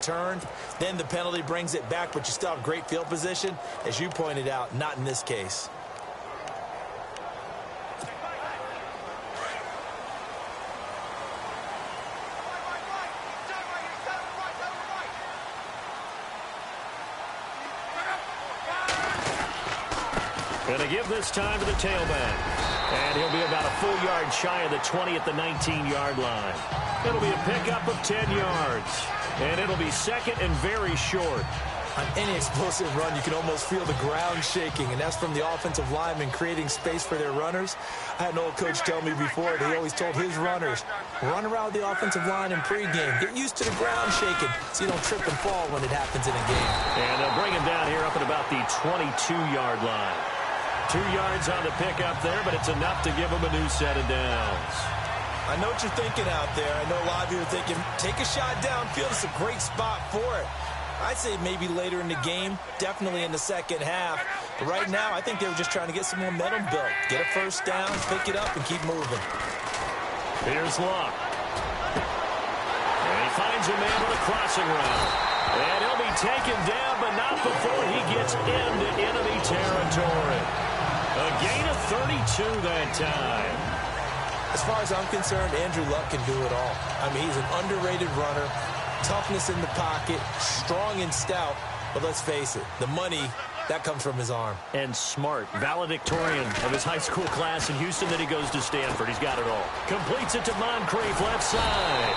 returned. Then the penalty brings it back, but you still have great field position. As you pointed out, not in this case. Going to give this time to the tailback. And he'll be about a full yard shy of the 20 at the 19-yard line. It'll be a pickup of 10 yards. And it'll be second and very short. On any explosive run, you can almost feel the ground shaking, and that's from the offensive linemen creating space for their runners. I had an old coach tell me before that he always told his runners, run around the offensive line in pregame. Get used to the ground shaking so you don't trip and fall when it happens in a game. And they'll bring him down here up at about the 22-yard line. 2 yards on the pickup there, but it's enough to give him a new set of downs. I know what you're thinking out there. I know a lot of you are thinking, take a shot downfield. It's a great spot for it. I'd say maybe later in the game, definitely in the second half. But right now, I think they were just trying to get some momentum built. Get a first down, pick it up, and keep moving. Here's Luck. And he finds a man with a crossing route. And he'll be taken down, but not before he gets into enemy territory. A gain of 32 that time. As far as I'm concerned, Andrew Luck can do it all. I mean, he's an underrated runner. Toughness in the pocket, strong and stout, but let's face it, the money, that comes from his arm. And smart, valedictorian of his high school class in Houston, then he goes to Stanford. He's got it all. Completes it to Moncrief, left side.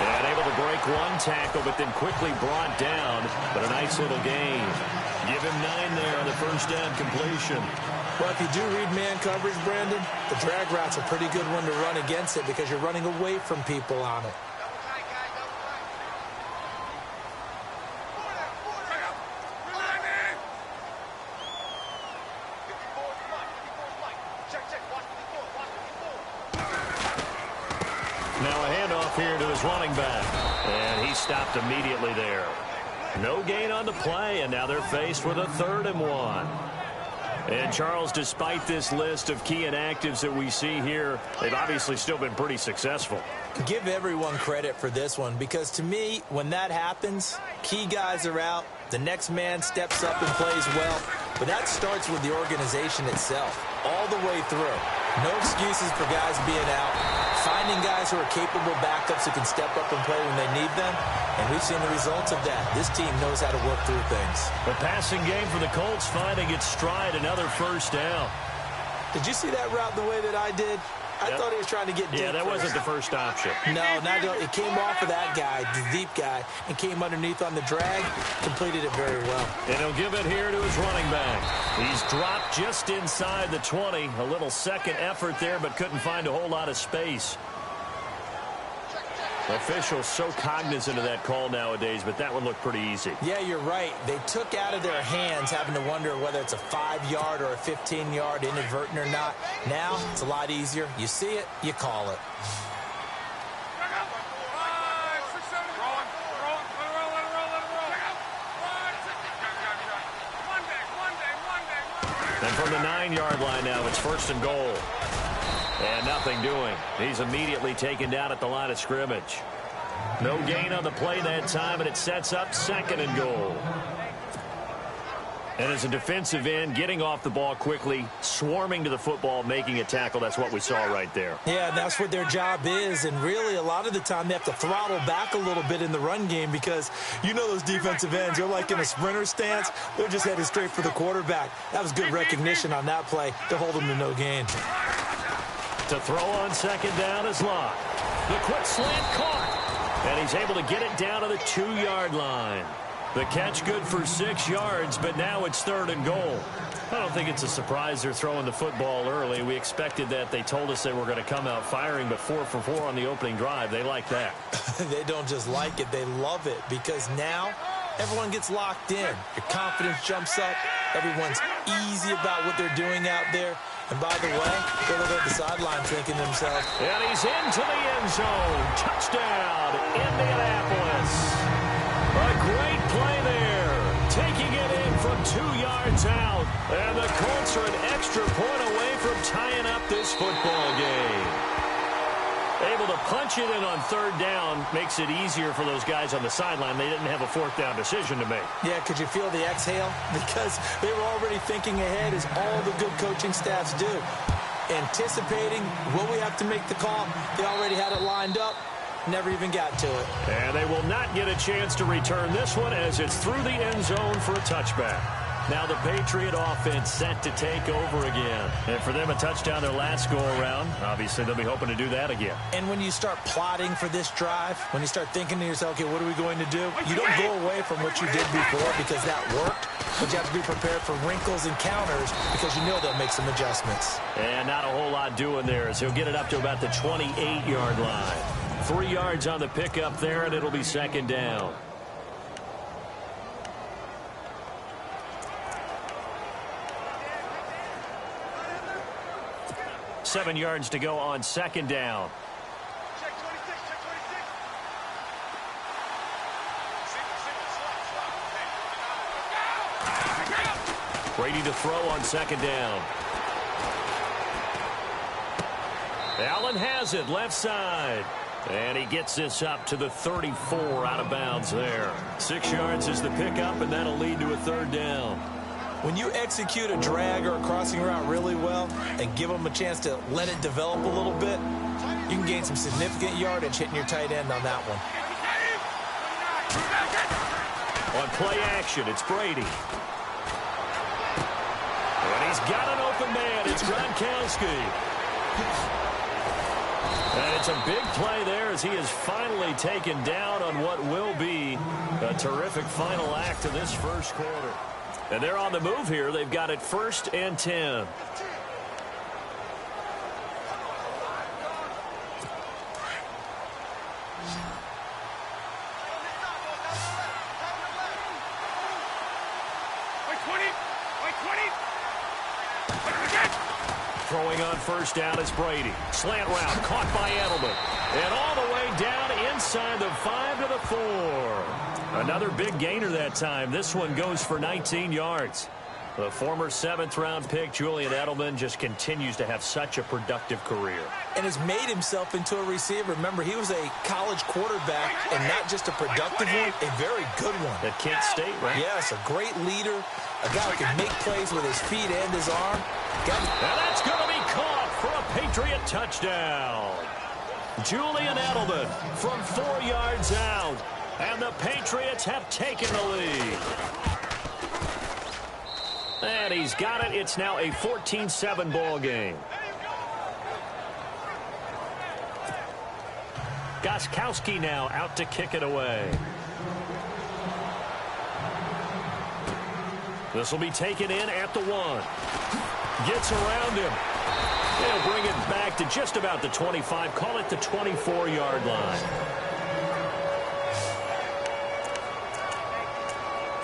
And able to break one tackle, but then quickly brought down, but a nice little gain. Give him 9 there on the first down completion. Well, if you do read man coverage, Brandon, the drag route's a pretty good one to run against it because you're running away from people on it. Now a handoff here to his running back. And he stopped immediately there. No gain on the play, and now they're faced with a 3rd and 1. And, Charles, despite this list of key inactives that we see here, they've obviously still been pretty successful. Give everyone credit for this one because, to me, when that happens, key guys are out, the next man steps up and plays well, but that starts with the organization itself, all the way through. No excuses for guys being out, finding guys who are capable backups who can step up and play when they need them, and we've seen the results of that. This team knows how to work through things. The passing game for the Colts finding its stride, another first down. Did you see that route the way that I did? I thought he was trying to get deep. Yeah, that wasn't the first option. No, it came off of that guy, the deep guy, and came underneath on the drag, completed it very well. And he'll give it here to his running back. He's dropped just inside the 20. A little second effort there, but couldn't find a whole lot of space. Officials so cognizant of that call nowadays, but that one looked pretty easy. Yeah, you're right. They took out of their hands having to wonder whether it's a 5-yard or a 15-yard inadvertent or not. Now, it's a lot easier. You see it, you call it. And from the 9-yard line now, it's 1st and goal. And nothing doing. He's immediately taken down at the line of scrimmage. No gain on the play that time, and it sets up 2nd and goal. And as a defensive end, getting off the ball quickly, swarming to the football, making a tackle, that's what we saw right there. Yeah, and that's what their job is. And really, a lot of the time, they have to throttle back a little bit in the run game because you know those defensive ends, they're like in a sprinter stance. They're just headed straight for the quarterback. That was good recognition on that play to hold them to no gain. To throw on 2nd down is Luck. The quick slant caught. And he's able to get it down to the 2-yard line. The catch good for 6 yards, but now it's 3rd and goal. I don't think it's a surprise they're throwing the football early. We expected that. They told us they were going to come out firing, but 4 for 4 on the opening drive. They like that. They don't just like it, they love it, because now everyone gets locked in. Your confidence jumps up. Everyone's easy about what they're doing out there. And by the way, they're looking at the sideline thinking to themselves, and he's into the end zone. Touchdown, Indianapolis. A great play there. Taking it in from 2 yards out. And the Colts are an extra point away from tying up this football game. Able to punch it in on third down makes it easier for those guys on the sideline. They didn't have a fourth down decision to make. Yeah, could you feel the exhale? Because they were already thinking ahead, as all the good coaching staffs do. Anticipating, will we have to make the call? They already had it lined up. Never even got to it. And they will not get a chance to return this one as it's through the end zone for a touchback. Now the Patriot offense set to take over again. And for them, a touchdown their last go-around. Obviously, they'll be hoping to do that again. And when you start plotting for this drive, when you start thinking to yourself, okay, what are we going to do? You don't go away from what you did before because that worked. But you have to be prepared for wrinkles and counters because you know they'll make some adjustments. And not a whole lot doing there as he'll get it up to about the 28-yard line. 3 yards on the pickup there, and it'll be second down. Seven yards to go on second down. Check 26, check 26. Brady to throw on second down. Allen has it left side. And he gets this up to the 34 out of bounds there. 6 yards is the pickup, and that'll lead to a third down. When you execute a drag or a crossing route really well and give them a chance to let it develop a little bit, you can gain some significant yardage hitting your tight end on that one. On play action, it's Brady. And he's got an open man. It's Gronkowski. And it's a big play there as he is finally taken down on what will be a terrific final act of this first quarter. And they're on the move here. They've got it 1st and 10. Throwing on first down is Brady. Slant route caught by Edelman. And all the way down inside the 5 to the 4. Another big gainer that time. This one goes for 19 yards. The former 7th-round pick, Julian Edelman, just continues to have such a productive career. And has made himself into a receiver. Remember, he was a college quarterback, and not just a productive one, a very good one. At Kent State, right? Yes, a great leader, a guy who can make plays with his feet and his arm. And that's going to be caught for a Patriot touchdown. Julian Edelman from 4 yards out. And the Patriots have taken the lead. And he's got it. It's now a 14-7 ball game. Gostkowski now out to kick it away. This will be taken in at the 1. Gets around him. They'll bring it back to just about the 25. Call it the 24-yard line.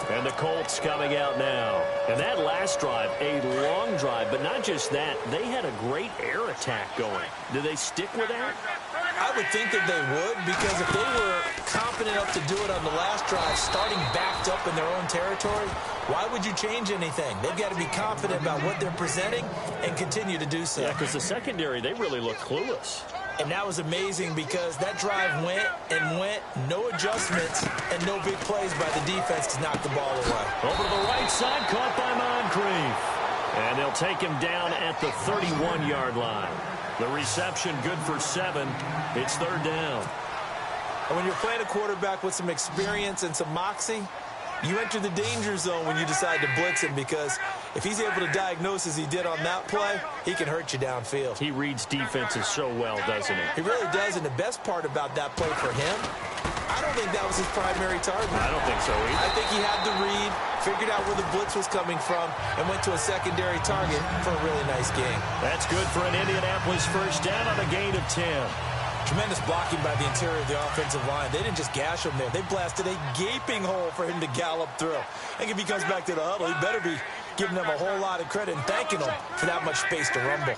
And the Colts coming out now. And that last drive, a long drive, but not just that. They had a great air attack going. Do they stick with that? I would think that they would, because if they were confident enough to do it on the last drive, starting backed up in their own territory, why would you change anything? They've got to be confident about what they're presenting and continue to do so. Yeah, because the secondary, they really look clueless. And that was amazing because that drive went and went, no adjustments, and no big plays by the defense to knock the ball away. Over to the right side, caught by Moncrief. And they'll take him down at the 31-yard line. The reception good for 7. It's third down. And when you're playing a quarterback with some experience and some moxie, you enter the danger zone when you decide to blitz him, because if he's able to diagnose as he did on that play, he can hurt you downfield. He reads defenses so well, doesn't he? He really does, and the best part about that play for him, I don't think that was his primary target. I don't think so either. I think he had the read, figured out where the blitz was coming from, and went to a secondary target for a really nice game. That's good for an Indianapolis first down on a gain of 10. Tremendous blocking by the interior of the offensive line. They didn't just gash him there. They blasted a gaping hole for him to gallop through. I think if he comes back to the huddle, he better be giving them a whole lot of credit and thanking them for that much space to rumble.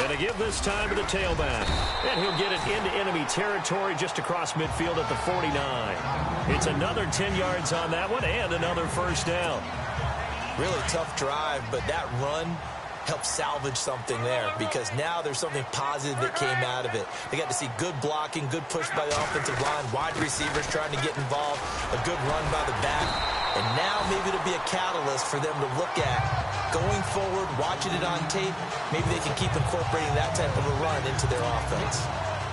And they give this time to the tailback. And he'll get it into enemy territory just across midfield at the 49. It's another 10 yards on that one and another first down. Really tough drive, but that run helped salvage something there because now there's something positive that came out of it. They got to see good blocking, good push by the offensive line, wide receivers trying to get involved, a good run by the back, and now maybe it'll be a catalyst for them to look at going forward, watching it on tape. Maybe they can keep incorporating that type of a run into their offense.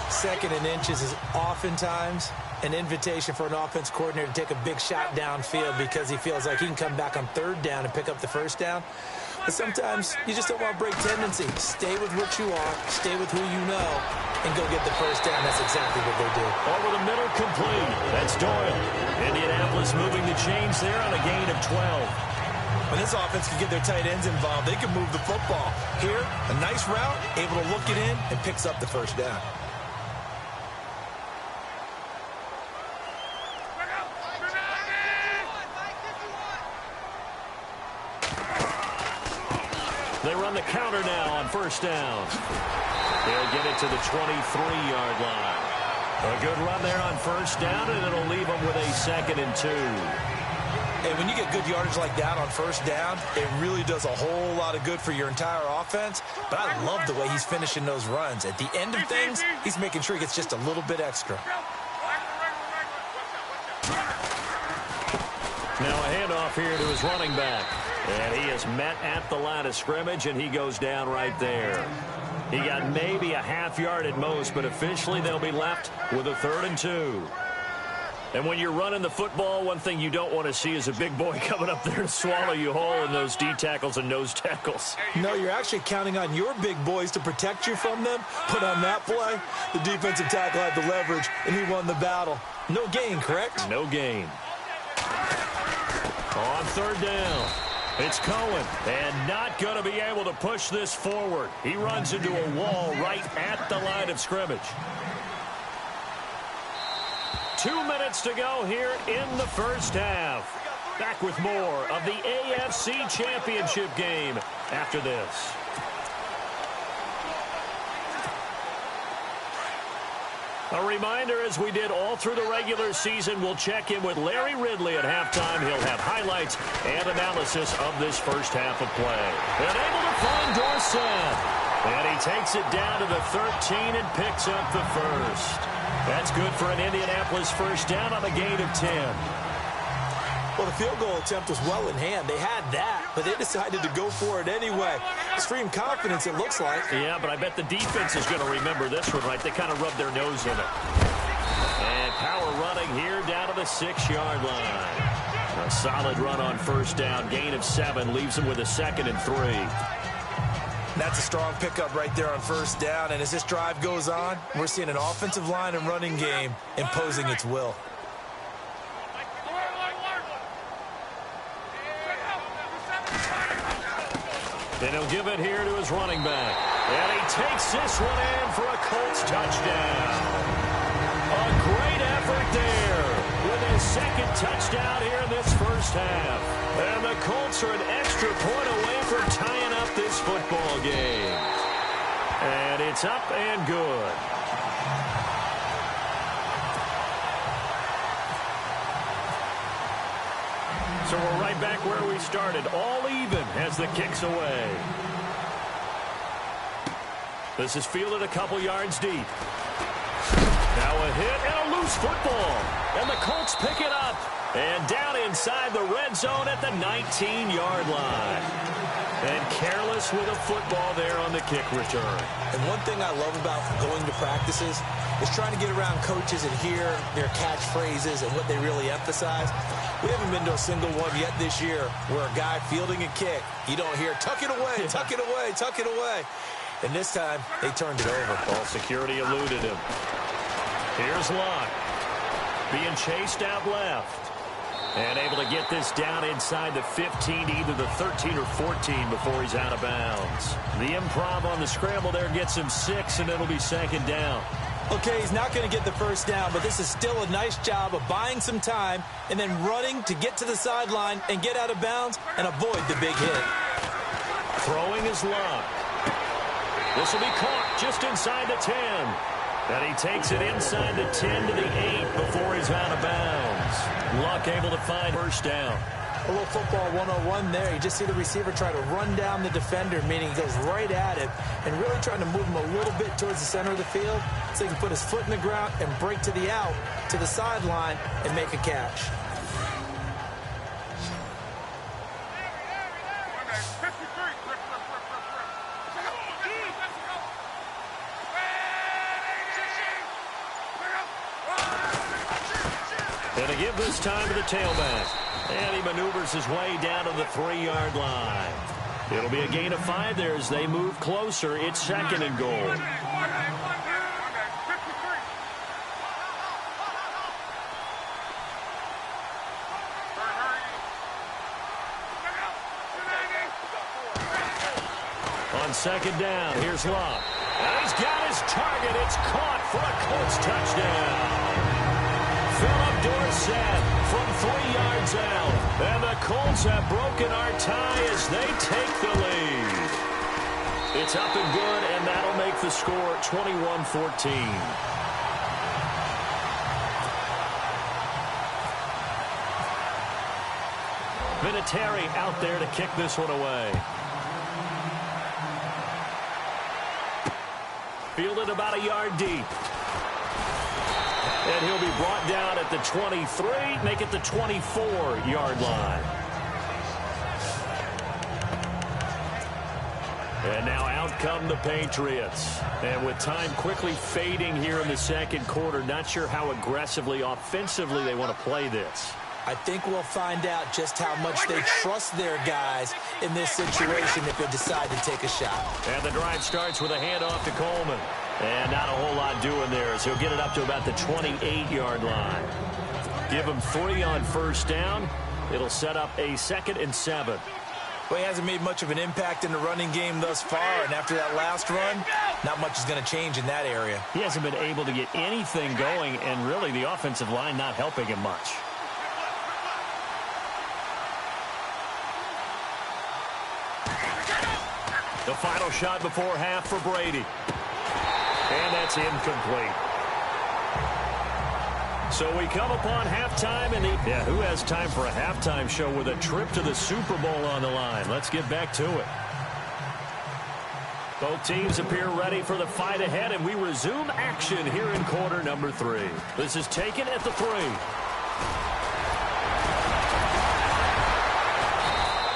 Second and inches is oftentimes an invitation for an offense coordinator to take a big shot downfield because he feels like he can come back on third down and pick up the first down. But sometimes you just don't want to break tendency. Stay with what you are, stay with who you know, and go get the first down. That's exactly what they do. Over the middle, complete. That's Doyle. Indianapolis moving the chains there on a gain of 12. When this offense can get their tight ends involved, they can move the football. Here, a nice route, able to look it in, and picks up the first down. They run the counter now on first down. They'll get it to the 23-yard line. A good run there on first down, and it'll leave them with a 2nd and 2. And when you get good yardage like that on first down, it really does a whole lot of good for your entire offense. But I love the way he's finishing those runs. At the end of things, he's making sure he gets just a little bit extra. Now a handoff here to his running back. And he is met at the line of scrimmage, and he goes down right there. He got maybe a half yard at most, but officially they'll be left with a 3rd and 2. And when you're running the football, one thing you don't want to see is a big boy coming up there to swallow you whole in those D tackles and nose tackles. No, you're actually counting on your big boys to protect you from them. But on that play, the defensive tackle had the leverage, and he won the battle. No gain, correct? No gain. On 3rd down. It's Cohen, and not going to be able to push this forward. He runs into a wall right at the line of scrimmage. 2 minutes to go here in the first half. Back with more of the AFC Championship game after this. A reminder, as we did all through the regular season, we'll check in with Larry Ridley at halftime. He'll have highlights and analysis of this first half of play. And able to find Dorsett. And he takes it down to the 13 and picks up the first. That's good for an Indianapolis first down on a gain of 10. Well, the field goal attempt was well in hand. They had that, but they decided to go for it anyway. Extreme confidence, it looks like. Yeah, but I bet the defense is going to remember this one, right? They kind of rubbed their nose in it. And power running here down to the 6-yard line. A solid run on first down. Gain of 7 leaves them with a 2nd and 3. That's a strong pickup right there on first down. And as this drive goes on, we're seeing an offensive line and running game imposing its will. And he'll give it here to his running back. And he takes this one in for a Colts touchdown. A great effort there with his 2nd touchdown here in this first half. And the Colts are an extra point away from tying up this football game. And it's up and good. So we're right back where we started, all even as the kick's away. This is fielded a couple yards deep. Now a hit and a loose football. And the Colts pick it up. And down inside the red zone at the 19-yard line. And careless with a football there on the kick return. And one thing I love about going to practices is trying to get around coaches and hear their catchphrases and what they really emphasize. We haven't been to a single one yet this year where a guy fielding a kick, you don't hear, tuck it away, tuck it away, tuck it away. And this time, they turned it over. All security eluded him. Here's Locke. Being chased out left. And able to get this down inside the 15 to either the 13 or 14 before he's out of bounds. The improv on the scramble there gets him 6, and it'll be 2nd down. Okay, he's not going to get the first down, but this is still a nice job of buying some time and then running to get to the sideline and get out of bounds and avoid the big hit. Throwing is Locke. This will be caught just inside the 10. And he takes it inside the 10 to the 8 before he's out of bounds. Luck able to find first down. A little football 101 there. You just see the receiver try to run down the defender, meaning he goes right at it, and really trying to move him a little bit towards the center of the field so he can put his foot in the ground and break to the out, to the sideline, and make a catch. And to give this time to the tailback. And he maneuvers his way down to the 3-yard line. It'll be a gain of 5 there as they move closer. It's second and goal. On second down, here's Luck. And he's got his target. It's caught for a Colts touchdown. Philip Dorsett from 3 yards out. And the Colts have broken our tie as they take the lead. It's up and good, and that'll make the score 21-14. Vinatieri out there to kick this one away. Fielded about a yard deep. And he'll be brought down at the 23, make it the 24-yard line. And now out come the Patriots. And with time quickly fading here in the second quarter, not sure how aggressively, offensively they want to play this. I think we'll find out just how much they trust their guys in this situation if they decide to take a shot. And the drive starts with a handoff to Coleman. And not a whole lot doing there as he'll get it up to about the 28-yard line. Give him 3 on first down. It'll set up a 2nd and 7. Well, he hasn't made much of an impact in the running game thus far, and after that last run, not much is going to change in that area. He hasn't been able to get anything going, and really the offensive line not helping him much. The final shot before half for Brady. And that's incomplete. So we come upon halftime, and who has time for a halftime show with a trip to the Super Bowl on the line? Let's get back to it. Both teams appear ready for the fight ahead, and we resume action here in quarter number 3. This is taken at the 3.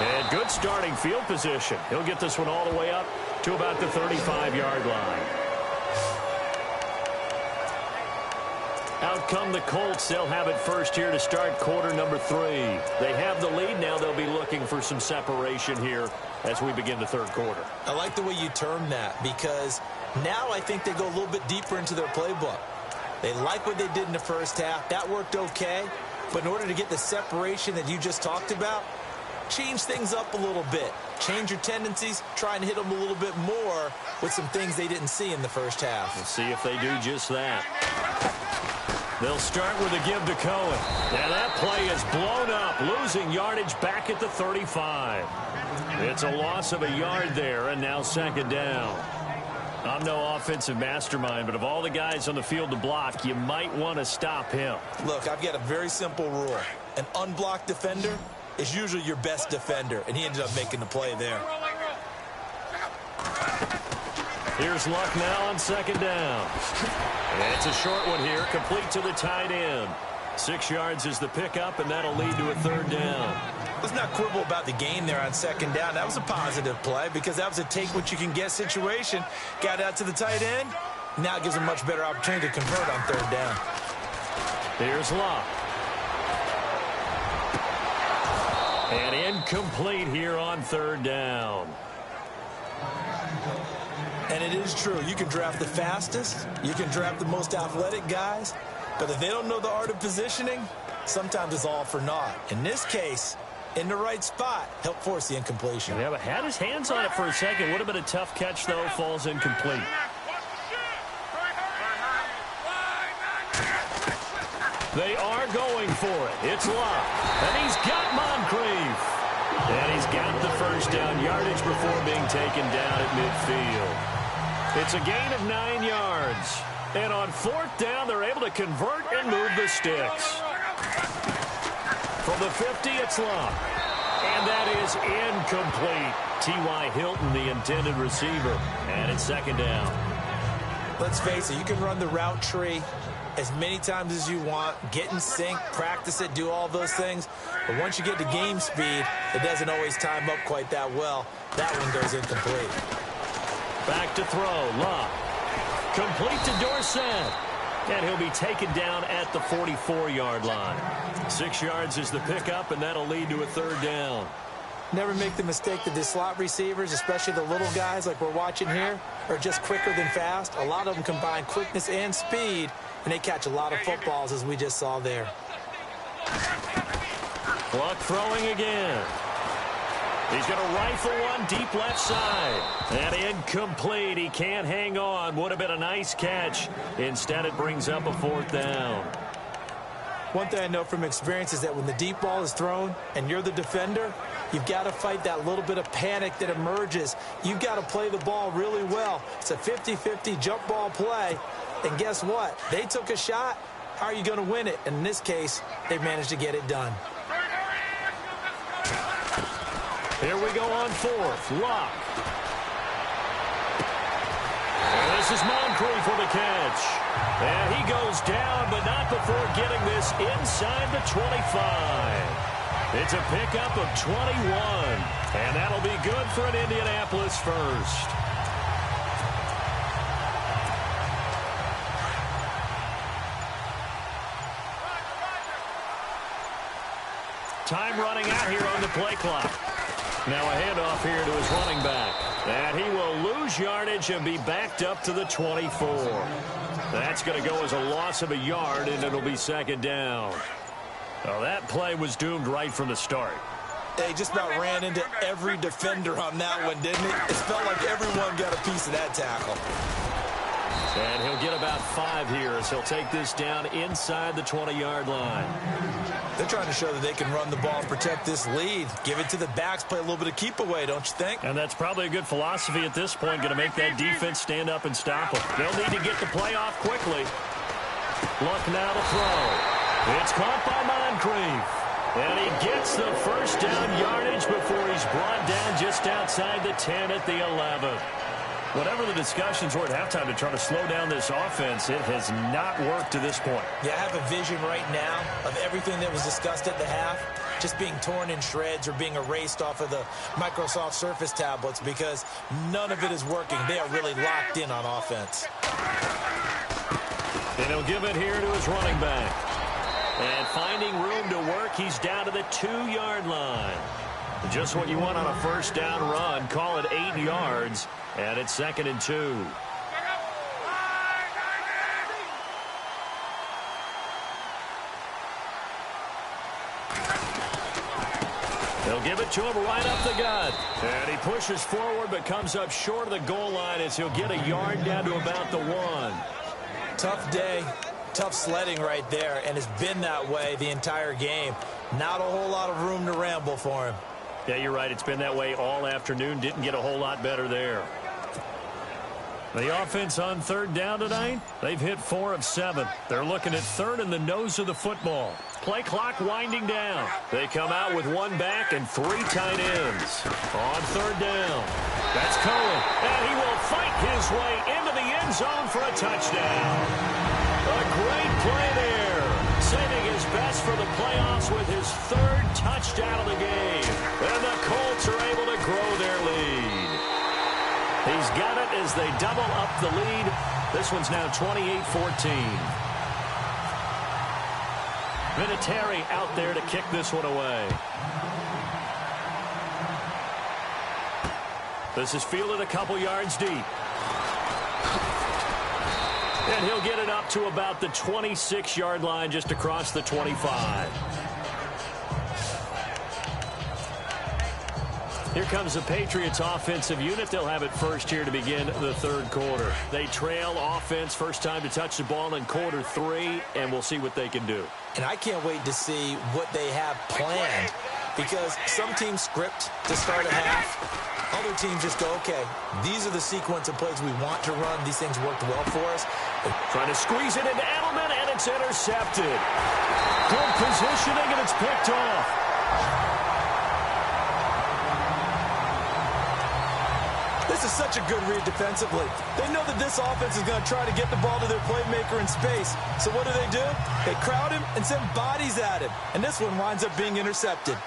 And good starting field position. He'll get this one all the way up to about the 35-yard line. Out come the Colts. They'll have it first here to start quarter number 3. They have the lead now. They'll be looking for some separation here as we begin the third quarter. I like the way you term that because now I think they go a little bit deeper into their playbook. They like what they did in the first half. That worked okay. But in order to get the separation that you just talked about, change things up a little bit. Change your tendencies. Try and hit them a little bit more with some things they didn't see in the first half. We'll see if they do just that. They'll start with a give to Cohen. And that play is blown up, losing yardage back at the 35. It's a loss of a yard there, and now second down. I'm no offensive mastermind, but of all the guys on the field to block, you might want to stop him. Look, I've got a very simple rule. An unblocked defender is usually your best defender, and he ended up making the play there. Here's Luck now on second down. And it's a short one here, complete to the tight end. 6 yards is the pickup, and that'll lead to a third down. Let's not quibble about the gain there on second down. That was a positive play because that was a take-what-you-can-get situation. Got out to the tight end. Now it gives him a much better opportunity to convert on third down. Here's Luck. And incomplete here on third down. And it is true. You can draft the fastest. You can draft the most athletic guys. But if they don't know the art of positioning, sometimes it's all for naught. In this case, in the right spot, help force the incompletion. Yeah, but had his hands on it for a second. Would have been a tough catch, though. Falls incomplete. They are going for it. It's Luck. And he's got Moncrief. And he's got the first down yardage before being taken down at midfield. It's a gain of 9 yards. And on 4th down, they're able to convert and move the sticks. From the 50, it's Locke. And that is incomplete. T.Y. Hilton, the intended receiver. And it's 2nd down. Let's face it, you can run the route tree as many times as you want, get in sync, practice it, do all those things. But once you get to game speed, it doesn't always time up quite that well. That one goes incomplete. Back to throw, Locke. Complete to Dorsett. And he'll be taken down at the 44-yard line. 6 yards is the pickup, and that'll lead to a 3rd down. Never make the mistake that the slot receivers, especially the little guys like we're watching here, are just quicker than fast. A lot of them combine quickness and speed, and they catch a lot of footballs, as we just saw there. Luck throwing again. He's going to rifle one deep left side. And incomplete. He can't hang on. Would have been a nice catch. Instead, it brings up a 4th down. One thing I know from experience is that when the deep ball is thrown and you're the defender, you've got to fight that little bit of panic that emerges. You've got to play the ball really well. It's a 50-50 jump ball play. And guess what? They took a shot. How are you going to win it? And in this case, they managed to get it done. Here we go on 4th. Locke. And this is Moncrief for the catch. And he goes down, but not before getting this inside the 25. It's a pickup of 21. And that'll be good for an Indianapolis first. Time running out here on the play clock. Now a handoff here to his running back. And he will lose yardage and be backed up to the 24. That's going to go as a loss of a yard, and it'll be 2nd down. Well, that play was doomed right from the start. They just about ran into every defender on that one, didn't it? It felt like everyone got a piece of that tackle. And he'll get about 5 here as he'll take this down inside the 20-yard line. They're trying to show that they can run the ball and protect this lead. Give it to the backs, play a little bit of keep away, don't you think? And that's probably a good philosophy at this point, going to make that defense stand up and stop them. They'll need to get the play off quickly. Luck now to throw. It's caught by Moncrief. And he gets the 1st down yardage before he's brought down just outside the 10 at the 11. Whatever the discussions were at halftime to try to slow down this offense, it has not worked to this point. Yeah, I have a vision right now of everything that was discussed at the half just being torn in shreds or being erased off of the Microsoft Surface tablets because none of it is working. They are really locked in on offense. And he'll give it here to his running back. And finding room to work, he's down to the 2-yard line. Just what you want on a 1st down run. Call it 8 yards. And it's 2nd and 2. They'll give it to him right up the gut. And he pushes forward but comes up short of the goal line as he'll get a yard down to about the 1. Tough day, tough sledding right there, and it's been that way the entire game. Not a whole lot of room to ramble for him. Yeah, you're right. It's been that way all afternoon. Didn't get a whole lot better there. The offense on 3rd down tonight, they've hit 4 of 7. They're looking at 3rd in the nose of the football. Play clock winding down. They come out with 1 back and 3 tight ends. On 3rd down, that's Cohen. And he will fight his way into the end zone for a touchdown. A great play there. Saving his best for the playoffs with his 3rd touchdown of the game. And the Colts are able to grow their lead. He's got it as they double up the lead. This one's now 28-14. Vinatieri out there to kick this one away. This is fielded a couple yards deep. And he'll get it up to about the 26-yard line just across the 25. Here comes the Patriots offensive unit. They'll have it first here to begin the 3rd quarter. They trail offense, first time to touch the ball in quarter 3, and we'll see what they can do. And I can't wait to see what they have planned because some teams script to start a half. Other teams just go, okay, these are the sequence of plays we want to run. These things worked well for us. Trying to squeeze it into Edelman, and it's intercepted. Good positioning, and it's picked off. This is such a good read defensively. They know that this offense is going to try to get the ball to their playmaker in space. So what do? They crowd him and send bodies at him. And this one winds up being intercepted.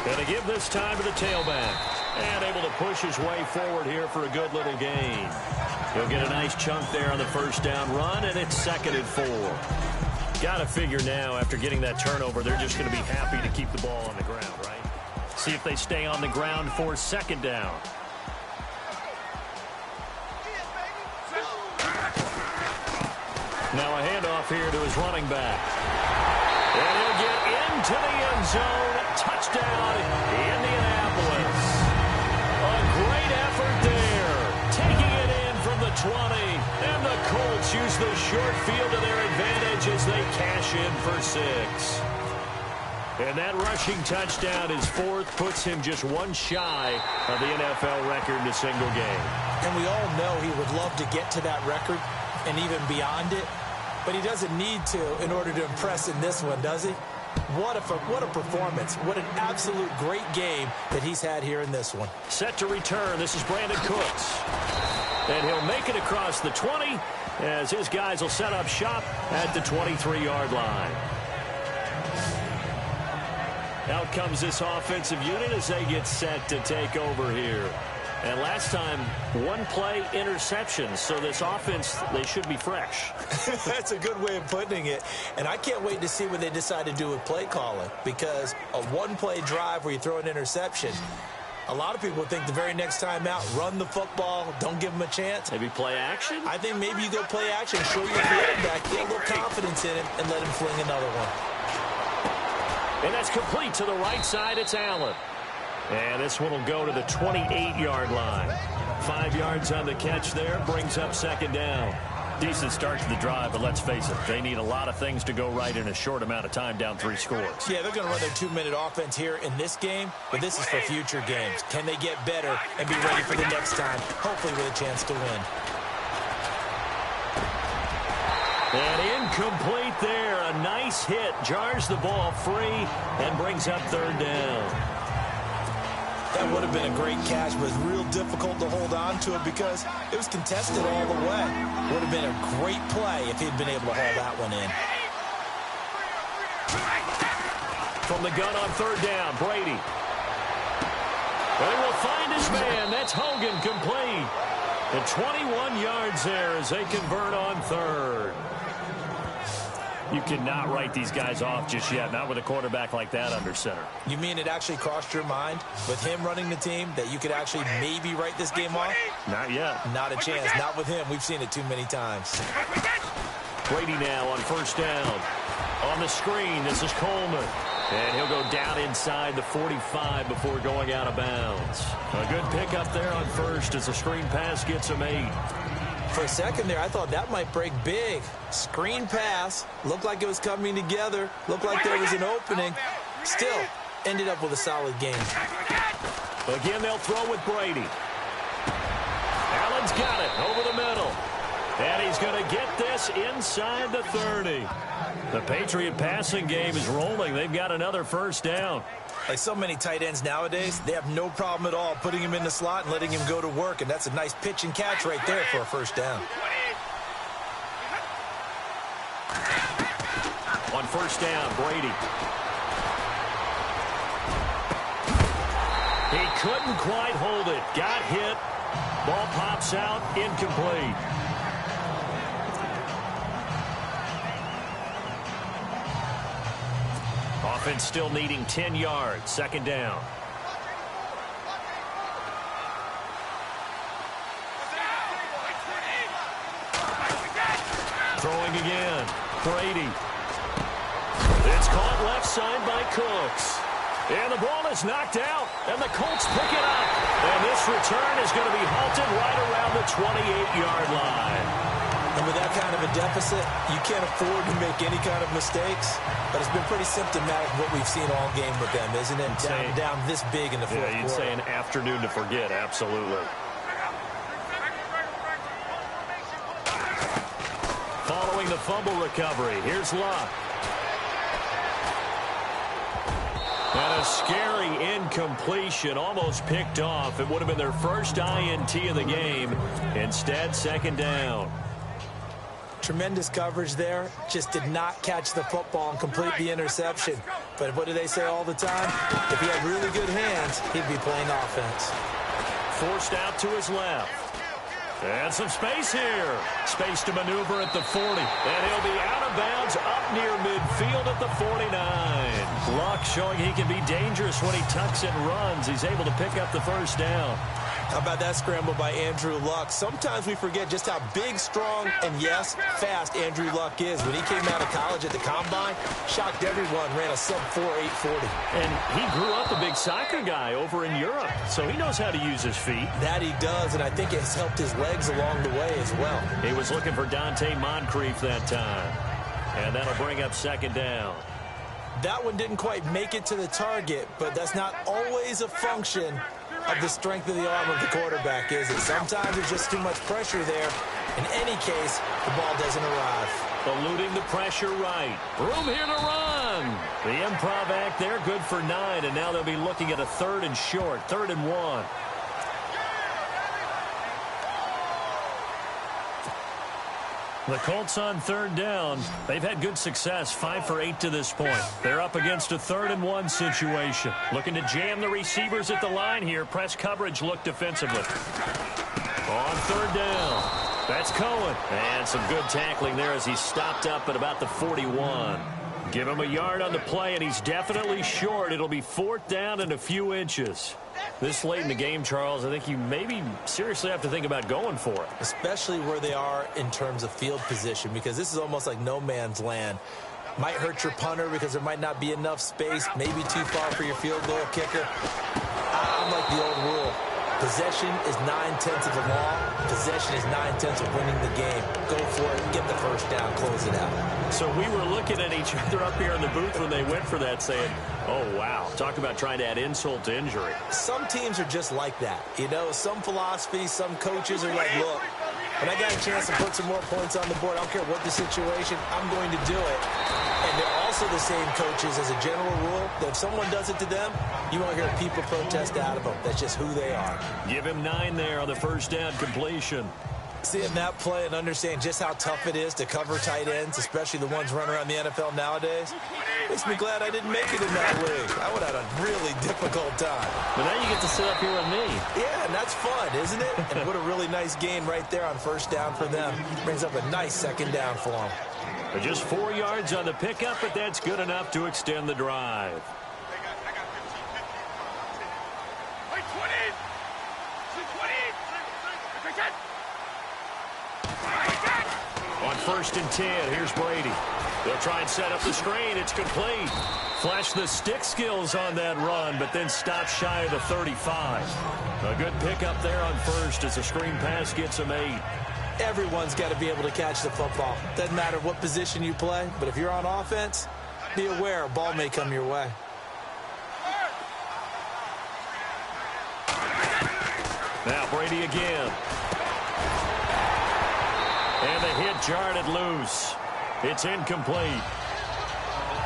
Going to give this time to the tailback. And able to push his way forward here for a good little gain. He'll get a nice chunk there on the first down run, and it's 2nd and 4. Got to figure now, after getting that turnover, they're just going to be happy to keep the ball on the ground, right? See if they stay on the ground for 2nd down. Now a handoff here to his running back. And he'll get into the end zone. Touchdown, Indianapolis. A great effort there. Taking it in from the 20. And the Colts use the short field to their advantage as they cash in for 6. And that rushing touchdown, his 4th, puts him just one shy of the NFL record in a single game. And we all know he would love to get to that record and even beyond it. But he doesn't need to in order to impress in this one, does he? What a performance. What an absolute great game that he's had here in this one. Set to return. This is Brandon Cooks. And he'll make it across the 20 as his guys will set up shop at the 23-yard line. Out comes this offensive unit as they get set to take over here. And last time, 1-play interception. So this offense, they should be fresh. That's a good way of putting it. And I can't wait to see what they decide to do with play calling. Because a 1-play drive where you throw an interception, a lot of people think the very next time out, run the football, don't give them a chance. Maybe play action? I think maybe you go play action, show your quarterback, get a little confidence in him, and let him fling another one. And that's complete to the right side. It's Allen. And this one will go to the 28-yard line. 5 yards on the catch there. Brings up 2nd down. Decent start to the drive, but let's face it, they need a lot of things to go right in a short amount of time, down 3 scores. Yeah, they're going to run their 2-minute offense here in this game, but this is for future games. Can they get better and be ready for the next time, hopefully with a chance to win? And incomplete there. A nice hit. Jars the ball free and brings up 3rd down. That would have been a great catch, but it's real difficult to hold on to it because it was contested all the way. Would have been a great play if he'd been able to haul that one in. From the gun on 3rd down, Brady. They will find his man. That's Hogan, complete. And 21 yards there as they convert on 3rd. You cannot write these guys off just yet, not with a quarterback like that under center. You mean it actually crossed your mind with him running the team that you could actually maybe write this game off? Not yet. Not a chance. Not with him. We've seen it too many times. Brady now on 1st down. On the screen, this is Coleman. And he'll go down inside the 45 before going out of bounds. A good pickup there on 1st as the screen pass gets him 8. For a second there, I thought that might break big. Screen pass. Looked like it was coming together. Looked like there was an opening. Still, ended up with a solid game. Again, they'll throw with Brady. Allen's got it over the middle. And he's going to get this inside the 30. The Patriot passing game is rolling. They've got another 1st down. Like so many tight ends nowadays, they have no problem at all putting him in the slot and letting him go to work. And that's a nice pitch and catch right there for a 1st down. On 1st down, Brady. He couldn't quite hold it. Got hit. Ball pops out. Incomplete. Offense still needing 10 yards. 2nd down. Throwing again. Brady. It's caught left side by Cooks. And the ball is knocked out. And the Colts pick it up. And this return is going to be halted right around the 28-yard line. And And with that kind of a deficit, you can't afford to make any kind of mistakes. But it's been pretty symptomatic of what we've seen all game with them, isn't it? Down this big in the fourth quarter. Yeah, you'd say an afternoon to forget, absolutely. Following the fumble recovery, here's Luck. And a scary incompletion, almost picked off. It would have been their first INT of the game. Instead, second down. Tremendous coverage there. Just did not catch the football and complete the interception. But what do they say all the time? If he had really good hands, he'd be playing offense. Forced out to his left. And some space here. Space to maneuver at the 40. And he'll be out of bounds up near midfield at the 49. Luck showing he can be dangerous when he tucks and runs. He's able to pick up the first down. How about that scramble by Andrew Luck? Sometimes we forget just how big, strong, and, yes, fast Andrew Luck is. When he came out of college at the Combine, shocked everyone, ran a sub-4 840. And he grew up a big soccer guy over in Europe, so he knows how to use his feet. That he does, and I think it has helped his legs along the way as well. He was looking for Dante Moncrief that time. And that'll bring up second down. That one didn't quite make it to the target, but that's not always a function of the strength of the arm of the quarterback, is it? Sometimes there's just too much pressure there. In any case, the ball doesn't arrive. Eluding the pressure right. Room here to run. The improv act there, good for 9, and now they'll be looking at a 3rd and short, 3rd and 1. The Colts on 3rd down. They've had good success, 5 for 8 to this point. They're up against a 3rd and 1 situation. Looking to jam the receivers at the line here. Press coverage look defensively. On 3rd down. That's Cohen. And some good tackling there as he stopped up at about the 41. Give him a yard on the play, and he's definitely short. It'll be 4th down and a few inches. This late in the game, Charles, I think you maybe seriously have to think about going for it. Especially where they are in terms of field position, because this is almost like no man's land. Might hurt your punter because there might not be enough space, maybe too far for your field goal kicker. I'm like the old rule. Possession is 9/10 of the law. Possession is 9/10 of winning the game. Go for it. Get the first down. Close it out. So we were looking at each other up here in the booth when they went for that saying, oh, wow. Talk about trying to add insult to injury. Some teams are just like that. You know, some philosophies, some coaches are like, look, when I got a chance to put some more points on the board, I don't care what the situation, I'm going to do it. And they're also the same coaches as a general rule that if someone does it to them, you won't hear people protest out of them. That's just who they are. Give him 9 there on the first down completion. Seeing that play and understand just how tough it is to cover tight ends, especially the ones running around the NFL nowadays, makes me glad I didn't make it in that league. I would have had a really difficult time. But now you get to sit up here with me. Yeah, and that's fun, isn't it? And what a really nice gain right there on first down for them. Brings up a nice second down for them. Just 4 yards on the pickup, but that's good enough to extend the drive. On 1st and 10, here's Brady. They'll try and set up the screen. It's complete. Flash the stick skills on that run, but then stop shy of the 35. A good pickup there on 1st as the screen pass gets him 8. Everyone's got to be able to catch the football. Doesn't matter what position you play, but if you're on offense, be aware a ball may come your way. Now Brady again. And the hit jarred it loose. It's incomplete.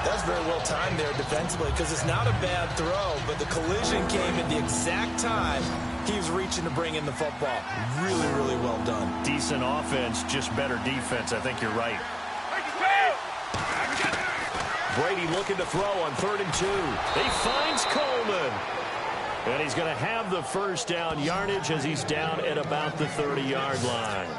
That's very well timed there defensively because it's not a bad throw, but the collision came at the exact time he was reaching to bring in the football. Really, really well done. Decent offense, just better defense. I think you're right. Brady looking to throw on 3rd and 2. He finds Coleman. And he's going to have the first down yardage as he's down at about the 30-yard line.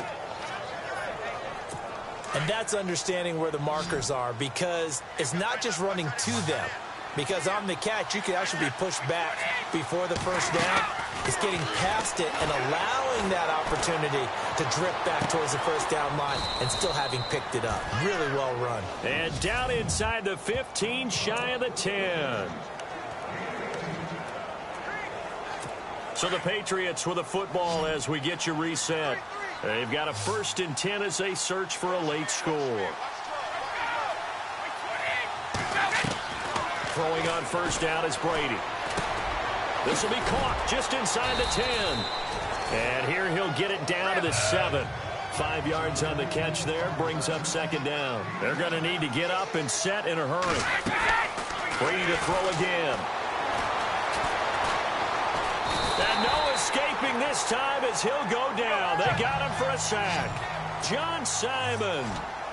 And that's understanding where the markers are because it's not just running to them. Because on the catch, you can actually be pushed back before the first down. It's getting past it and allowing that opportunity to drift back towards the first down line and still having picked it up. Really well run. And down inside the 15, shy of the 10. So the Patriots with a football as we get you reset. They've got a 1st and 10 as they search for a late score. Throwing on 1st down is Brady. This will be caught just inside the 10. And here he'll get it down to the 7. 5 yards on the catch there, brings up 2nd down. They're going to need to get up and set in a hurry. Brady to throw again. And no escaping this time as he'll go down. They got him for a sack. John Simon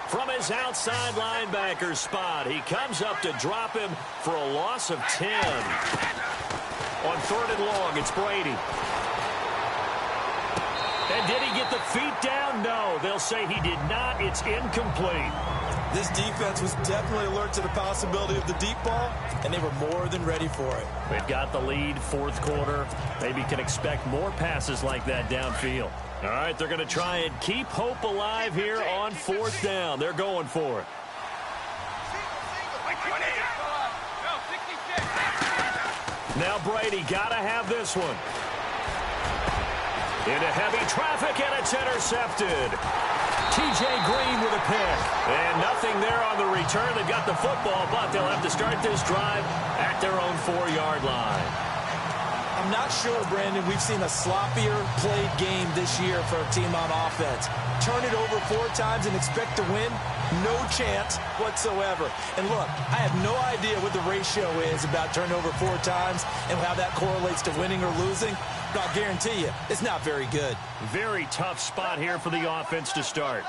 from his outside linebacker spot. He comes up to drop him for a loss of 10. On 3rd and long, it's Brady. And did he get the feet down? No. They'll say he did not. It's incomplete. This defense was definitely alert to the possibility of the deep ball, and they were more than ready for it. They've got the lead, 4th quarter. Maybe can expect more passes like that downfield. All right, they're going to try and keep hope alive here on 4th down. They're going for it. Now Brady got to have this one. Into heavy traffic, and it's intercepted. T.J. Green with a pick. And nothing there on the return. They've got the football, but they'll have to start this drive at their own 4-yard line. I'm not sure, Brandon, we've seen a sloppier played game this year for a team on offense. Turn it over 4 times and expect to win? No chance whatsoever. And look, I have no idea what the ratio is about turnover 4 times and how that correlates to winning or losing. But I'll guarantee you, it's not very good. Very tough spot here for the offense to start.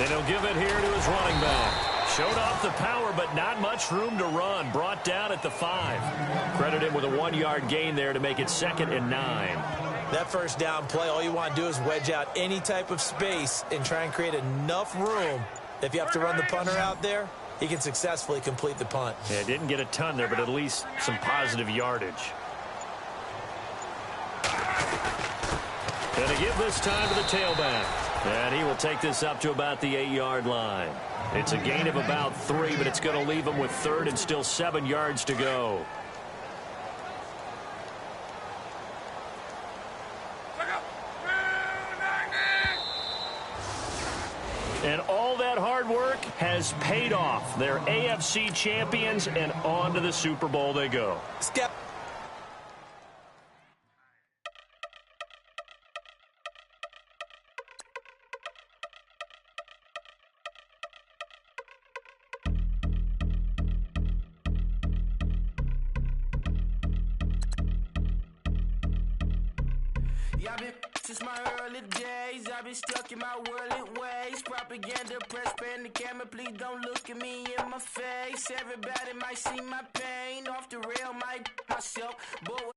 And he'll give it here to his running back. Showed off the power, but not much room to run. Brought down at the 5. Credit him with a 1-yard gain there to make it 2nd and 9. That 1st down play, all you want to do is wedge out any type of space and try and create enough room. If you have to run the punter out there, he can successfully complete the punt. Yeah, didn't get a ton there, but at least some positive yardage. And to give this time to the tailback. And he will take this up to about the 8-yard line. It's a gain of about 3, but it's going to leave him with 3rd and still 7 yards to go. And all that hard work has paid off. They're AFC champions, and on to the Super Bowl they go. Step. Since my early days, I've been stuck in my worldly ways. Propaganda, press, pan the camera, please don't look at me in my face. Everybody might see my pain, off the rail, might myself, but